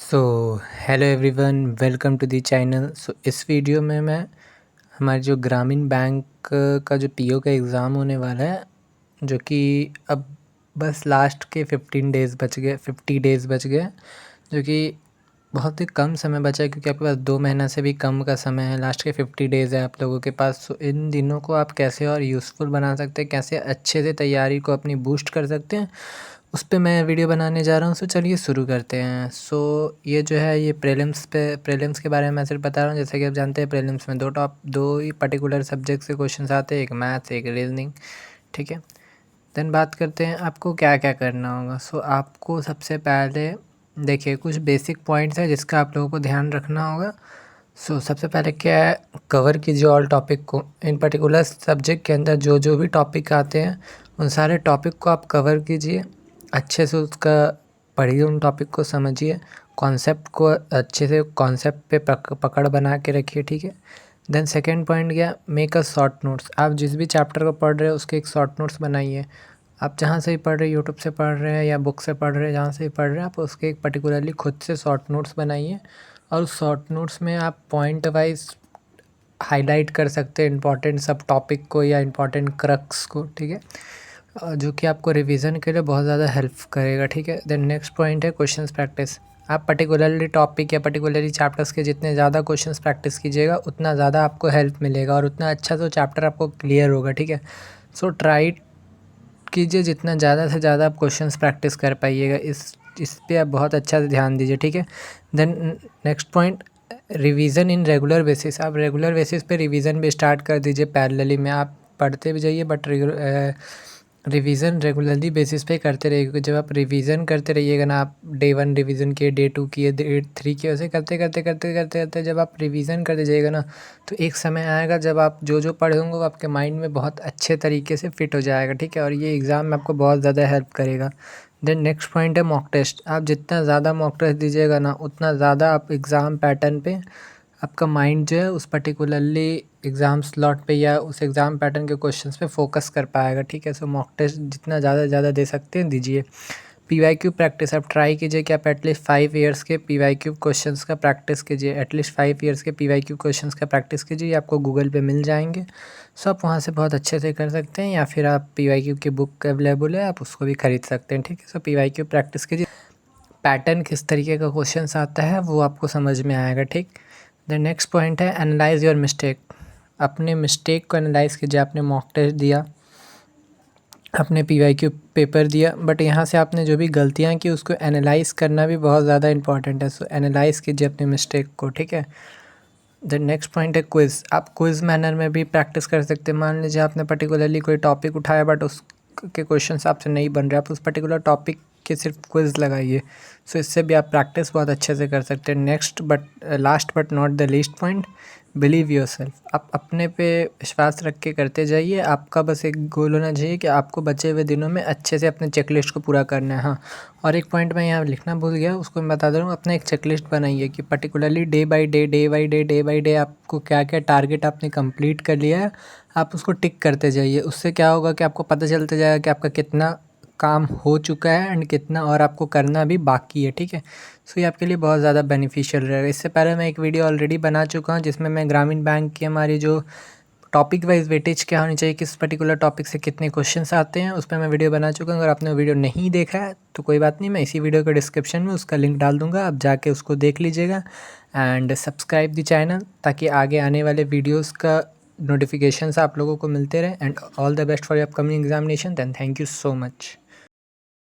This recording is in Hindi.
So hello everyone, welcome to the channel. So इस वीडियो में मैं हमारे जो ग्रामीण बैंक का जो पीओ का एग्ज़ाम होने वाला है, जो कि अब बस लास्ट के 50 डेज़ बच गए, जो कि बहुत ही कम समय बचा है क्योंकि आपके पास 2 महीना से भी कम का समय है। लास्ट के 50 डेज़ है आप लोगों के पास। सो इन दिनों को आप कैसे और यूज़फुल बना सकते हैं, कैसे अच्छे से तैयारी को अपनी बूस्ट कर सकते हैं, उस पे मैं वीडियो बनाने जा रहा हूँ। सो चलिए शुरू करते हैं। सो ये जो है ये प्रीलिम्स के बारे में मैं सिर्फ बता रहा हूँ। जैसे कि आप जानते हैं प्रीलिम्स में दो ही पर्टिकुलर सब्जेक्ट से क्वेश्चन आते हैं, एक मैथ्स एक रीजनिंग, ठीक है। देन बात करते हैं आपको क्या क्या करना होगा। सो आपको सबसे पहले देखिए कुछ बेसिक पॉइंट्स हैं जिसका आप लोगों को ध्यान रखना होगा। सो सबसे पहले क्या है, कवर कीजिए ऑल टॉपिक को। इन पर्टिकुलर सब्जेक्ट के अंदर जो जो भी टॉपिक आते हैं उन सारे टॉपिक को आप कवर कीजिए, अच्छे से उसका पढ़िए, उन टॉपिक को समझिए, कॉन्सेप्ट को अच्छे से कॉन्सेप्ट पे पकड़ बना के रखिए, ठीक है। देन सेकेंड पॉइंट गया, मेक अ शॉर्ट नोट्स। आप जिस भी चैप्टर को पढ़ रहे हो उसके एक शॉर्ट नोट्स बनाइए। आप जहाँ से भी पढ़ रहे हैं, यूट्यूब से पढ़ रहे हैं या बुक से पढ़ रहे हैं, जहाँ से भी पढ़ रहे हैं, आप उसके एक पर्टिकुलरली खुद से शॉर्ट नोट्स बनाइए और उस शॉर्ट नोट्स में आप पॉइंट वाइज हाईलाइट कर सकते हैं इंपॉर्टेंट सब टॉपिक को या इंपॉर्टेंट क्रक्स को, ठीक है, जो कि आपको रिवीजन के लिए बहुत ज़्यादा हेल्प करेगा, ठीक है। देन नेक्स्ट पॉइंट है क्वेश्चंस प्रैक्टिस। आप पर्टिकुलरली टॉपिक या पर्टिकुलरली चैप्टर्स के जितने ज़्यादा क्वेश्चंस प्रैक्टिस कीजिएगा उतना ज़्यादा आपको हेल्प मिलेगा और उतना अच्छा तो चैप्टर आपको क्लियर होगा, ठीक है। सो ट्राई कीजिए जितना ज़्यादा से ज़्यादा आप क्वेश्चंस प्रैक्टिस कर पाइएगा, इस पे आप बहुत अच्छा से ध्यान दीजिए, ठीक है। Then next point, revision in regular basis. आप रेगुलर बेसिस पे रिवीजन भी स्टार्ट कर दीजिए। पैरेलली में आप पढ़ते भी जाइए बट रिवीजन रेगुलरली बेसिस पे करते रहिए, क्योंकि जब आप रिवीजन करते रहिएगा ना, आप डे 1 रिवीजन किए, डे 2 किए, डे 3 किए, ऐसे करते करते करते करते करते जब आप रिवीजन करते जाइएगा ना, तो एक समय आएगा जब आप जो जो पढ़े होंगे वो आपके माइंड में बहुत अच्छे तरीके से फिट हो जाएगा, ठीक है, और ये एग्ज़ाम में आपको बहुत ज़्यादा हेल्प करेगा। देन नेक्स्ट पॉइंट है मॉक टेस्ट। आप जितना ज़्यादा मॉक टेस्ट दीजिएगा ना, उतना ज़्यादा आप एग्ज़ाम पैटर्न पे आपका माइंड जो है उस पर्टिकुलरली एग्ज़ाम स्लॉट पे या उस एग्ज़ाम पैटर्न के क्वेश्चंस पे फोकस कर पाएगा, ठीक है। सो मॉक टेस्ट जितना ज़्यादा से ज़्यादा दे सकते हैं दीजिए। पीवाईक्यू प्रैक्टिस आप ट्राई कीजिए कि आप एटलीस्ट 5 ईयर्स के पीवाईक्यू क्वेश्चंस का प्रैक्टिस कीजिए। एटलीस्ट 5 ईयर्स के पीवाईक्यू क्वेश्चंस का प्रैक्टिस कीजिए, आपको गूगल पे मिल जाएंगे। सो आप वहाँ से बहुत अच्छे से कर सकते हैं, या फिर आप पीवाईक्यू की बुक अवेलेबल है, आप उसको भी खरीद सकते हैं, ठीक है। सो पीवाईक्यू प्रैक्टिस कीजिए, पैटर्न किस तरीके का क्वेश्चंस आता है वो आपको समझ में आएगा, ठीक। द नेक्स्ट पॉइंट है एनालाइज योर मिस्टेक। अपने मिस्टेक को एनालाइज कीजिए। आपने मॉक टेस्ट दिया, आपने पीवाईक्यू पेपर दिया, बट यहाँ से आपने जो भी गलतियाँ की उसको एनालाइज करना भी बहुत ज़्यादा इंपॉर्टेंट है। सो एनालाइज कीजिए अपने मिस्टेक को, ठीक है। द नेक्स्ट पॉइंट है क्विज़। आप क्विज़ मैनर में भी प्रैक्टिस कर सकते हैं। मान लीजिए आपने पर्टिकुलरली कोई टॉपिक उठाया बट उसके क्वेश्चंस आपसे नहीं बन रहे, आप उस पर्टिकुलर टॉपिक के सिर्फ क्विज़ लगाइए। सो इससे भी आप प्रैक्टिस बहुत अच्छे से कर सकते हैं। Next but last but not the least point, believe yourself. आप अपने पे विश्वास रख के करते जाइए। आपका बस एक गोल होना चाहिए कि आपको बचे हुए दिनों में अच्छे से अपने चेकलिस्ट को पूरा करना है। हाँ, और एक पॉइंट मैं यहाँ लिखना भूल गया, उसको मैं बता दे रहा हूँ। अपना एक चेकलिस्ट बनाइए कि पर्टिकुलरली डे बाय डे आपको क्या क्या टारगेट आपने कंप्लीट कर लिया है, आप उसको टिक करते जाइए। उससे क्या होगा कि आपको पता चलता जाएगा कि आपका कितना काम हो चुका है एंड कितना और आपको करना भी बाकी है, ठीक है। सो ये आपके लिए बहुत ज़्यादा बेनिफिशियल रहेगा। इससे पहले मैं एक वीडियो ऑलरेडी बना चुका हूँ जिसमें मैं ग्रामीण बैंक की हमारी जो टॉपिक वाइज वेटेज क्या होनी चाहिए, किस पर्टिकुलर टॉपिक से कितने क्वेश्चंस आते हैं, उस पर मैं वीडियो बना चुका हूँ। अगर आपने वो वीडियो नहीं देखा है तो कोई बात नहीं, मैं इसी वीडियो के डिस्क्रिप्शन में उसका लिंक डाल दूँगा, आप जाके उसको देख लीजिएगा एंड सब्सक्राइब द चैनल, ताकि आगे आने वाले वीडियोज़ का नोटिफिकेशंस आप लोगों को मिलते रहे। And all the best for your upcoming examination. Then thank you so much.